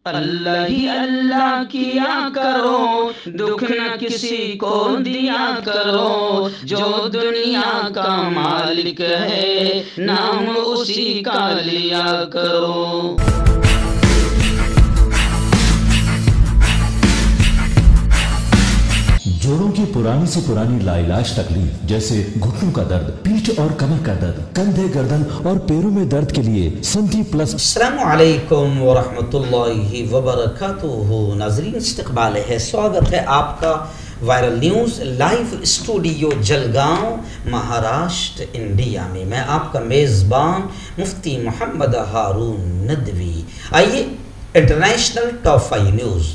اللہ ہی اللہ کیا کرو، دکھ نہ کسی کو دیا کرو، جو دنیا کا مالک ہے نام اسی کا لیا کرو۔ جوڑوں کی پرانی سے پرانی لاعلاج تکلیف جیسے گھٹنوں کا درد، پیٹھ اور کمر کا درد، کندھے، گردن اور پیروں میں درد کے لیے سنٹی پلس۔ السلام علیکم ورحمۃ اللہ وبرکاتہ۔ ناظرین، استقبال ہے، سواگت ہے آپ کا viral news live studio Jalgaon, Maharashtra, India میں۔ میں آپ کا میزبان مفتی محمد ہارون ندوی۔ آئیے انٹرنیشنل ٹاپ 5 نیوز،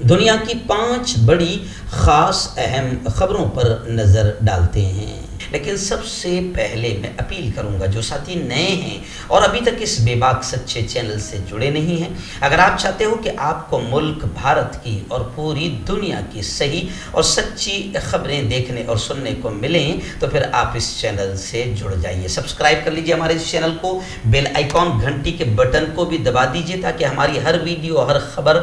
دنیا کی 5 بڑی خاص اہم خبروں پر نظر ڈالتے ہیں۔ لیکن سب سے پہلے میں اپیل کروں گا جو ساتھی نئے ہیں اور ابھی تک اس بے باک سچے چینل سے جڑے نہیں ہیں، اگر آپ چاہتے ہو کہ آپ کو ملک بھارت کی اور پوری دنیا کی صحیح اور سچی خبریں دیکھنے اور سننے کو ملیں تو پھر آپ اس چینل سے جڑ جائیے، سبسکرائب کر لیجئے ہمارے اس چینل کو، بیل آئیکن گھنٹی کے بٹن کو بھی دبا دیجئے تاکہ ہماری ہر ویڈیو، ہر خبر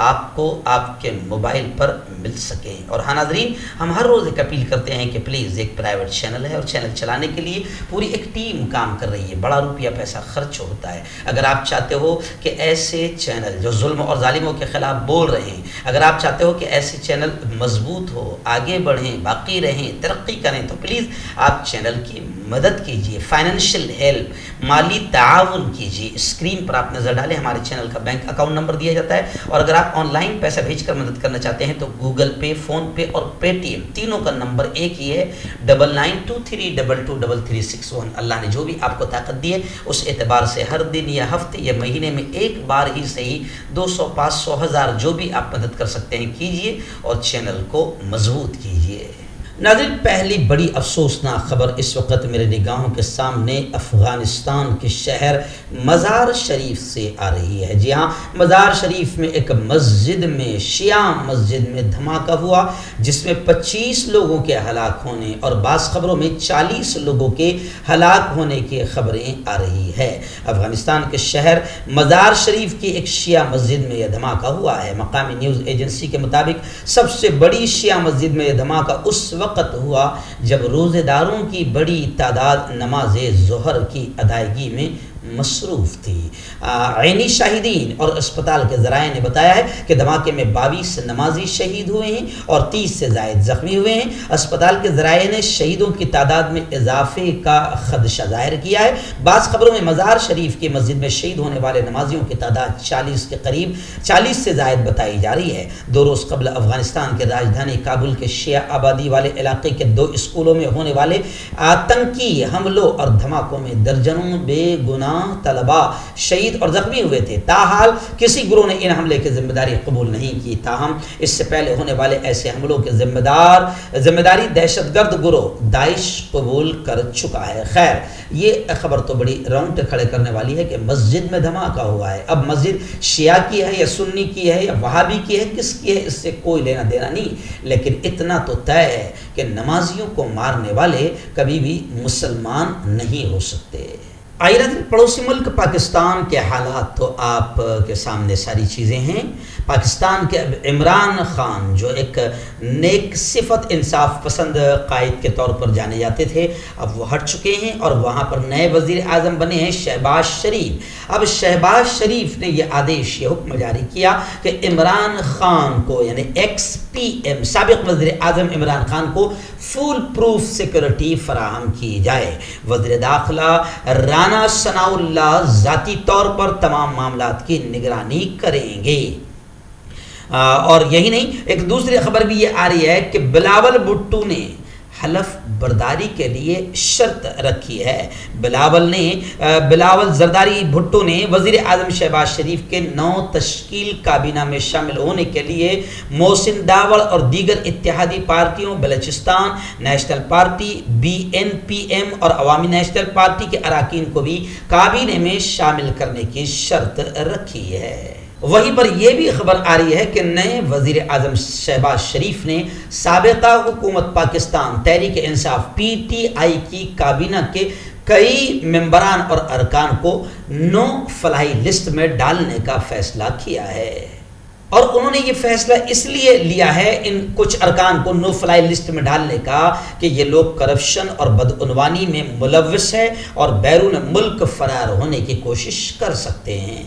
آپ کو آپ کے موبائل پر مل سکے۔ اور ہاں ناظرین، ہم ہر روز ایک اپیل کرتے ہیں کہ پلیز ایک پرائیویٹ چینل ہے اور چینل چلانے کے لیے پوری ایک ٹیم کام کر رہی ہے، بڑا روپیہ پیسہ خرچ ہوتا ہے۔ اگر آپ چاہتے ہو کہ ایسے چینل جو ظلم اور ظالموں کے خلاف بول رہے ہیں، اگر آپ چاہتے ہو کہ ایسے چینل مضبوط ہو، آگے بڑھیں، باقی رہیں، ترقی کریں، تو پلیز آپ چینل کی مدد کیجیے، فائنینشیل ہیلپ، مالی تعاون کیجیے۔ اسکرین پر آپ نظر ڈالیں، ہمارے چینل کا بینک اکاؤنٹ نمبر دیا جاتا ہے، اور اگر آپ آن لائن پیسہ بھیج کر مدد کرنا چاہتے ہیں تو گوگل پے، فون پے اور پے ٹی ایم تینوں کا نمبر ایک ہی ہے، 9923223361۔ اللہ نے جو بھی آپ کو طاقت دی ہے اس اعتبار سے ہر دن یا ہفتے یا مہینے میں ایک بار ہی صحیح 200، 500، 1000 جو بھی آپ مدد کر سکتے ہیں کیجیے اور چینل کو مضبوط کیجیے۔ ناظرین، پہلی بڑی افسوسناک خبر اس وقت میرے نگاہوں کے سامنے افغانستان کے شہر مزار شریف سے آ رہی ہے۔ جی ہاں، مزار شریف میں ایک مسجد میں، شیعہ مسجد میں دھماکہ ہوا جس میں 25 لوگوں کے ہلاک ہونے اور بعض خبروں میں 40 لوگوں کے ہلاک ہونے کی خبریں آ رہی ہے۔ افغانستان کے شہر مزار شریف کی ایک شیعہ مسجد میں یہ دھماکہ ہوا ہے۔ مقامی نیوز ایجنسی کے مطابق سب سے بڑی شیعہ مسجد میں یہ دھماکہ اس وقت ہوا جب روزے داروں کی بڑی تعداد نماز ظہر کی ادائیگی میں مصروف تھی۔ عینی شاہدین اور اسپتال کے ذرائع نے بتایا ہے کہ دھماکے میں 22 نمازی شہید ہوئے ہیں اور 30 سے زائد زخمی ہوئے ہیں۔ اسپتال کے ذرائع نے شہیدوں کی تعداد میں اضافے کا خدشہ ظاہر کیا ہے۔ بعض خبروں میں مزار شریف کی مسجد میں شہید ہونے والے نمازیوں کی تعداد 40 کے قریب، 40 سے زائد بتائی جا رہی ہے۔ 2 روز قبل افغانستان کے راجدھانی کابل کے شیعہ آبادی والے علاقے کے 2 اسکولوں میں ہونے والے آتنکی حملوں اور دھماکوں میں درجنوں بے گناہ طلباء شہید اور زخمی ہوئے تھے۔ تاحال کسی گروہ نے ان حملے کی ذمہ داری قبول نہیں کی، تاہم اس سے پہلے ہونے والے ایسے حملوں کے ذمہ داری دہشت گرد گروہ داعش قبول کر چکا ہے۔ خیر، یہ خبر تو بڑی رونگٹے کھڑے کرنے والی ہے کہ مسجد میں دھماکہ ہوا ہے۔ اب مسجد شیعہ کی ہے یا سنی کی ہے یا وہابی کی ہے، کس کی ہے، اس سے کوئی لینا دینا نہیں، لیکن اتنا تو طے ہے کہ نمازیوں کو مارنے والے کبھی بھی مسلمان نہیں ہو سکتے۔ پڑوسی ملک پاکستان کے حالات تو آپ کے سامنے ساری چیزیں ہیں۔ پاکستان کے عمران خان جو ایک نیک صفت، انصاف پسند قائد کے طور پر جانے جاتے تھے، اب وہ ہٹ چکے ہیں اور وہاں پر نئے وزیر اعظم بنے ہیں شہباز شریف۔ اب شہباز شریف نے یہ آدیش، یہ حکم جاری کیا کہ عمران خان کو، یعنی ایکس پی ایم سابق وزیر اعظم عمران خان کو فول پروف سیکورٹی فراہم کی جائے۔ وزیر داخلہ رانا ثناء اللہ ذاتی طور پر تمام معاملات کی نگرانی کریں گے۔ اور یہی نہیں، ایک دوسری خبر بھی یہ آ رہی ہے کہ بلاول بھٹو نے حلف برداری کے لیے شرط رکھی ہے۔ بلاول زرداری بھٹو نے وزیر اعظم شہباز شریف کے نو تشکیل کابینہ میں شامل ہونے کے لیے محسن داوڑ اور دیگر اتحادی پارٹیوں، بلوچستان نیشنل پارٹی، BNPM اور عوامی نیشنل پارٹی کے اراکین کو بھی کابینہ میں شامل کرنے کی شرط رکھی ہے۔ وہیں پر یہ بھی خبر آ رہی ہے کہ نئے وزیر اعظم شہباز شریف نے سابقہ حکومت پاکستان تحریک انصاف PTI کی کابینہ کے کئی ممبران اور ارکان کو نو فلائی لسٹ میں ڈالنے کا فیصلہ کیا ہے، اور انہوں نے یہ فیصلہ اس لیے لیا ہے ان کچھ ارکان کو نو فلائی لسٹ میں ڈالنے کا کہ یہ لوگ کرپشن اور بدعنوانی میں ملوث ہے اور بیرون ملک فرار ہونے کی کوشش کر سکتے ہیں۔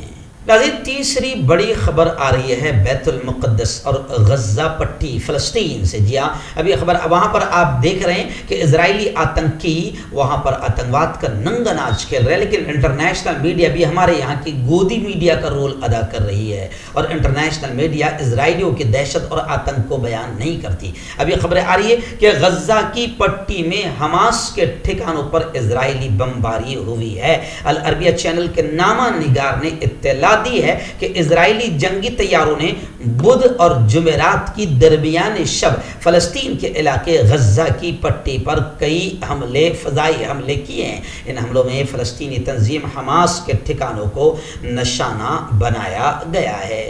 ناظرین، تیسری بڑی خبر آ رہی ہے بیت المقدس اور غزہ پٹی فلسطین سے۔ جی ہاں، ابھی خبر وہاں پر آپ دیکھ رہے ہیں کہ اسرائیلی آتنکی وہاں پر آتنکواد کا ننگا ناچ کھیل رہے ہیں، لیکن انٹرنیشنل میڈیا بھی ہمارے یہاں کی گودی میڈیا کا رول ادا کر رہی ہے، اور انٹرنیشنل میڈیا اسرائیلیوں کی دہشت اور آتنک کو بیان نہیں کرتی۔ ابھی خبریں آ رہی ہے کہ غزہ کی پٹی میں حماس کے ٹھکانوں پر اسرائیلی بمباری ہوئی ہے۔ العربیہ چینل کے نامہ نگار نے اطلاع دی ہے کہ اسرائیلی جنگی طیاروں نے بدھ اور جمعرات کی درمیان شب فلسطین کے علاقے غزہ کی پٹی پر کئی فضائی حملے کیے ہیں۔ ان حملوں میں فلسطینی تنظیم حماس کے ٹھکانوں کو نشانہ بنایا گیا ہے۔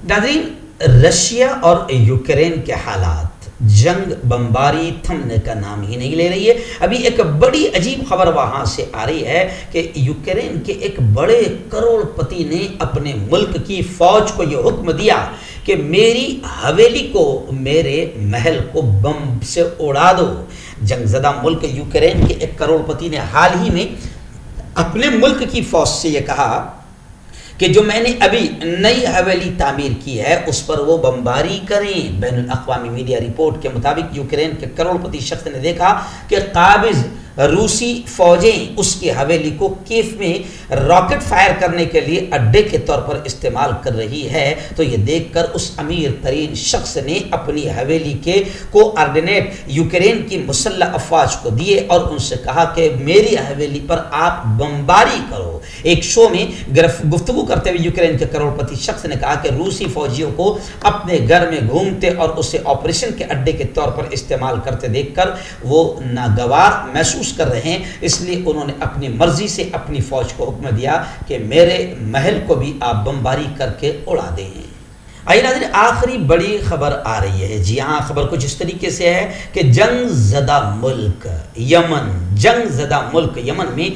ناظرین، رشیا اور یوکرین کے حالات، جنگ بمباری تھمنے کا نام ہی نہیں لے رہی ہے۔ ابھی ایک بڑی عجیب خبر وہاں سے آ رہی ہے کہ یوکرین کے ایک بڑے کروڑ پتی نے اپنے ملک کی فوج کو یہ حکم دیا کہ میری حویلی کو، میرے محل کو بم سے اڑا دو۔ جنگ زدہ ملک یوکرین کے ایک کروڑ پتی نے حال ہی میں اپنے ملک کی فوج سے یہ کہا کہ جو میں نے ابھی نئی حویلی تعمیر کی ہے اس پر وہ بمباری کریں۔ بین الاقوامی میڈیا رپورٹ کے مطابق یوکرین کے کروڑ پتی شخص نے دیکھا کہ قابض روسی فوجیں اس کی حویلی کو کیف میں راکٹ فائر کرنے کے لیے اڈے کے طور پر استعمال کر رہی ہے، تو یہ دیکھ کر اس امیر ترین شخص نے اپنی حویلی کے کوآرڈینیٹ یوکرین کی مسلح افواج کو دیے اور ان سے کہا کہ میری حویلی پر آپ بمباری کرو۔ ایک شو میں گفتگو کرتے ہوئے یوکرین کے کروڑ پتی شخص نے کہا کہ روسی فوجیوں کو اپنے گھر میں گھومتے اور اسے آپریشن کے اڈے کے طور پر استعمال کرتے دیکھ کر وہ ناگوار محسوس کر رہے ہیں، اس لیے انہوں نے اپنی مرضی سے اپنی فوج کو حکم دیا کہ میرے محل کو بھی آپ بمباری کر کے اڑا دیں۔ آئیے ناظرین، آخری بڑی خبر آ رہی ہے۔ جی ہاں، خبر کچھ اس طریقے سے ہے کہ جنگ زدہ ملک یمن، جنگ زدہ ملک یمن میں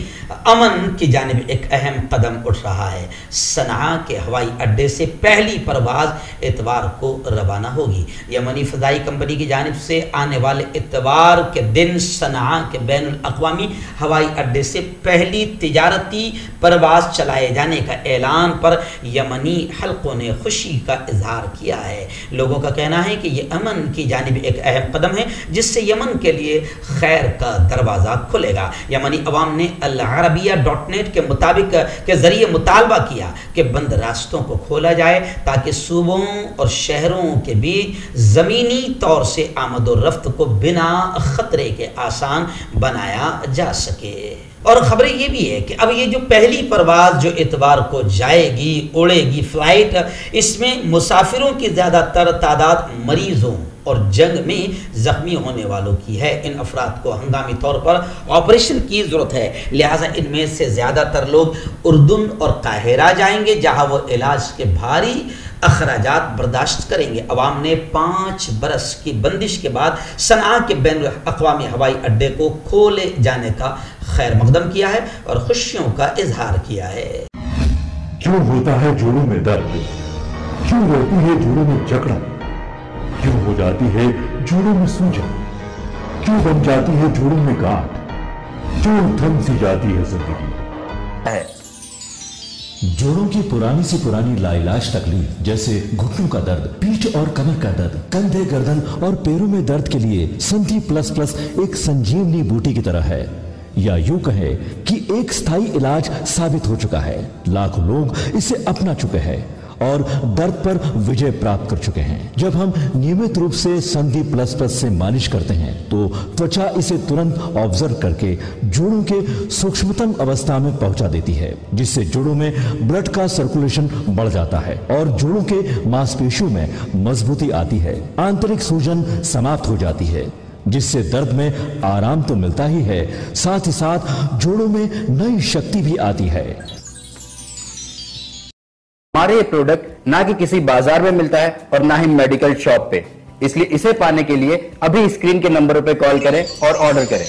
امن کی جانب ایک اہم قدم اٹھ رہا ہے۔ صنعاء کے ہوائی اڈے سے پہلی پرواز اتوار کو روانہ ہوگی۔ یمنی فضائی کمپنی کی جانب سے آنے والے اتوار کے دن صنعاء کے بین الاقوامی ہوائی اڈے سے پہلی تجارتی پرواز چلائے جانے کا اعلان پر یمنی حلقوں نے خوشی کا اظہار کیا ہے۔ لوگوں کا کہنا ہے کہ یہ امن کی جانب ایک اہم قدم ہے جس سے یمن کے لیے خیر کا دروازہ کھلے گا۔ یمنی عوام نے العربیہ.net کے مطابق کے ذریعے مطالبہ کیا کہ بند راستوں کو کھولا جائے تاکہ صوبوں اور شہروں کے بیچ زمینی طور سے آمد و رفت کو بنا خطرے کے آسان بنایا جا سکے۔ اور خبر یہ بھی ہے کہ اب یہ جو پہلی پرواز جو اتوار کو جائے گی، اڑے گی فلائٹ، اس میں مسافروں کی زیادہ تر تعداد مریضوں اور جنگ میں زخمی ہونے والوں کی ہے۔ ان افراد کو ہنگامی طور پر آپریشن کی ضرورت ہے، لہٰذا ان میں سے زیادہ تر لوگ اردن اور قاہرہ جائیں گے جہاں وہ علاج کے بھاری اخراجات برداشت کریں گے۔ عوام نے 5 برس کی بندش کے بعد صنعاء کے بین الاقوامی ہوائی اڈے کو کھولے جانے کا خیر مقدم کیا ہے اور خوشیوں کا اظہار کیا ہے۔ کیوں ہوتا ہے جوڑوں میں درد، کیوں رہتی ہے جوڑوں میں جکڑن، کیوں ہو جاتی ہے جوڑوں میں سوجن، کیوں بن جاتی ہے جوڑوں میں گاٹھ، کیوں تھم سی جاتی ہے زندگی۔ جوڑوں کی پرانی سے پرانی لاعلاج تکلیف جیسے گھٹنوں کا درد، پیٹھ اور کمر کا درد، کندھے گردن اور پیروں میں درد کے لیے سنتھی پلس پلس ایک سنجیونی بوٹی کی طرح ہے، یا یوں کہے کہ ایک ستھائی علاج ثابت ہو چکا ہے۔ لاکھوں لوگ اسے اپنا چکے ہیں اور درد پر وجے پراپت کر چکے ہیں۔ جب ہم نیمت روپ سے سندھی پلس پلس سے مالش کرتے ہیں تو توچا اسے ترنت آبزرو کر کے جوڑوں کے سوکشمتم اوستھا میں پہنچا دیتی ہے، جس سے جوڑوں میں بلڈ کا سرکولیشن بڑھ جاتا ہے اور جوڑوں کے ماس پیشیوں میں مضبوطی آتی ہے، آنترک سوجن سماپت ہو جاتی ہے، جس سے درد میں آرام تو ملتا ہی ہے، ساتھ ہی ساتھ جوڑوں میں نئی شکتی بھی آتی ہے۔ ہمارے یہ پروڈکٹ نہ کہ کسی بازار میں ملتا ہے اور نہ ہی میڈیکل شاپ پہ، اس لیے اسے پانے کے لیے ابھی اسکرین کے نمبروں پہ کال کریں اور آرڈر کریں۔